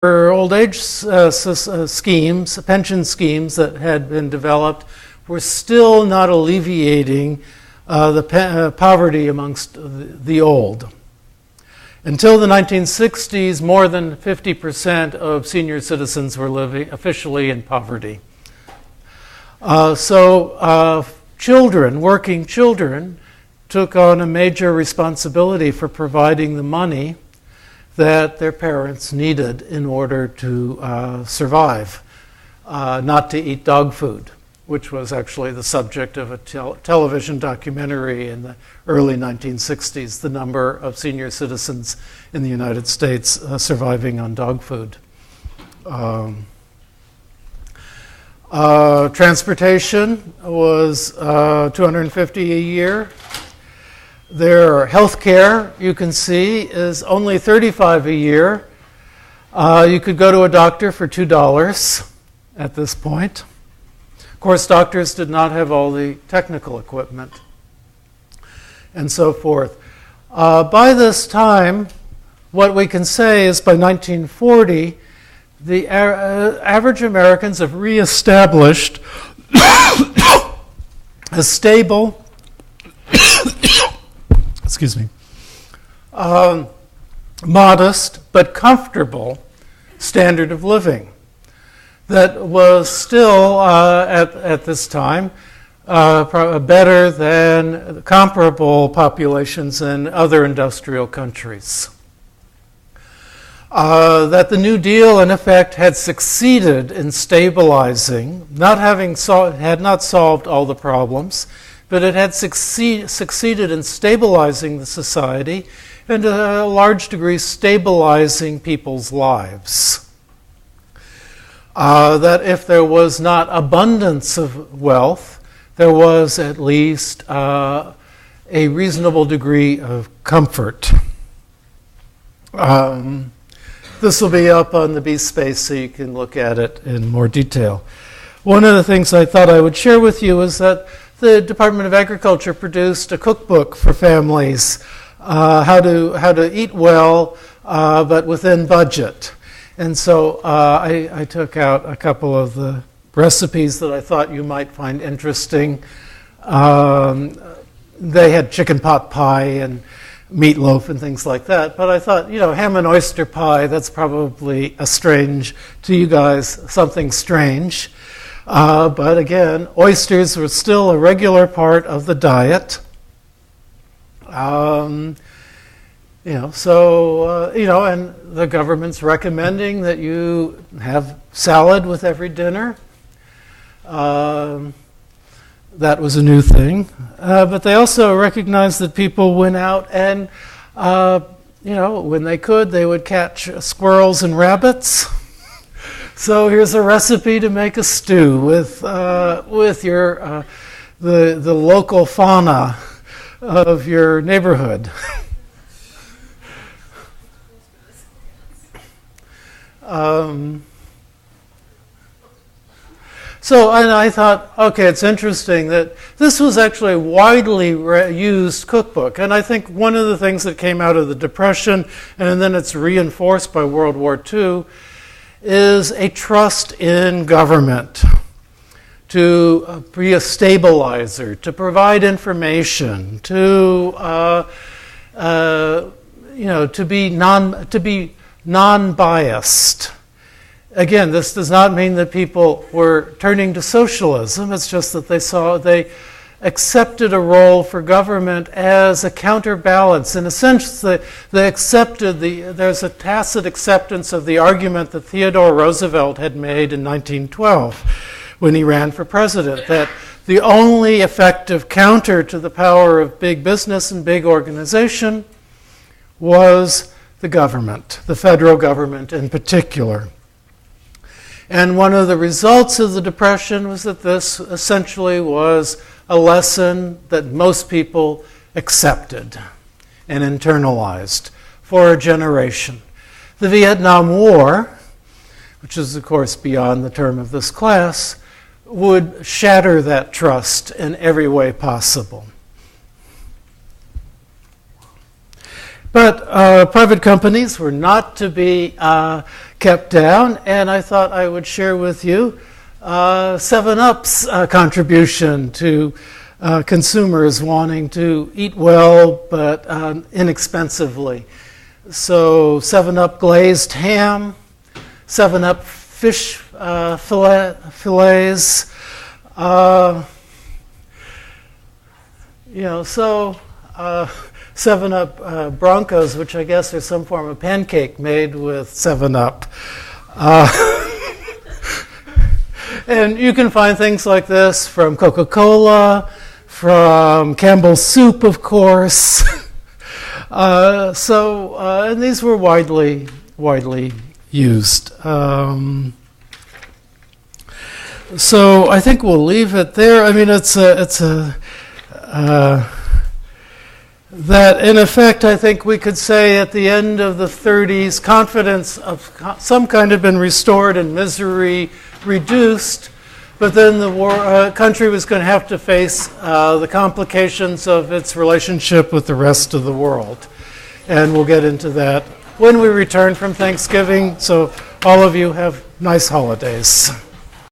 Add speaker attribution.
Speaker 1: old age schemes, pension schemes that had been developed were still not alleviating the poverty amongst the old. Until the 1960s, more than 50% of senior citizens were living officially in poverty. Children, working children, took on a major responsibility for providing the money that their parents needed in order to survive, not to eat dog food, which was actually the subject of a television documentary in the early 1960s, the number of senior citizens in the United States surviving on dog food. Transportation was $250 a year. Their health care, you can see, is only $35 a year. You could go to a doctor for $2 at this point. Of course, doctors did not have all the technical equipment and so forth. By this time, what we can say is by 1940, the average Americans have reestablished a stable modest but comfortable standard of living that was still, at this time, better than comparable populations in other industrial countries. That the New Deal, in effect, had succeeded in stabilizing, had not solved all the problems, but it had succeeded in stabilizing the society and to a large degree stabilizing people's lives. That if there was not abundance of wealth, there was at least a reasonable degree of comfort. This will be up on the BSpace so you can look at it in more detail. One of the things I thought I would share with you is that the Department of Agriculture produced a cookbook for families, how to eat well, but within budget. And so I took out a couple of the recipes that I thought you might find interesting. They had chicken pot pie and meatloaf and things like that. But I thought, ham and oyster pie, that's probably to you guys, something strange. But again, oysters were still a regular part of the diet. And the government's recommending that you have salad with every dinner. That was a new thing. But they also recognized that people went out and, when they could, they would catch squirrels and rabbits. So here's a recipe to make a stew with your the local fauna of your neighborhood. And I thought, okay, it's interesting that this was actually a widely used cookbook. And I think one of the things that came out of the Depression, and then it's reinforced by World War II, is a trust in government to be a stabilizer, to provide information, to be non-biased. Again, this does not mean that people were turning to socialism. It's just that they accepted a role for government as a counterbalance. In a sense, they accepted there's a tacit acceptance of the argument that Theodore Roosevelt had made in 1912 when he ran for president, that the only effective counter to the power of big business and big organization was the government, the federal government in particular. And one of the results of the Depression was that this essentially was a lesson that most people accepted and internalized for a generation. The Vietnam War, which is of course beyond the term of this class, would shatter that trust in every way possible. But private companies were not to be kept down, and I thought I would share with you 7-Up's contribution to consumers wanting to eat well but inexpensively. So 7-Up glazed ham, 7-Up fish fillets, so 7-Up Broncos, which I guess are some form of pancake made with 7-Up. And you can find things like this from Coca-Cola, from Campbell's Soup, of course. And these were widely used. So I think we'll leave it there. I mean, that in effect, I think we could say at the end of the 30s, confidence of some kind had been restored and misery reduced, but then the country was going to have to face the complications of its relationship with the rest of the world. And we'll get into that when we return from Thanksgiving. So all of you have nice holidays.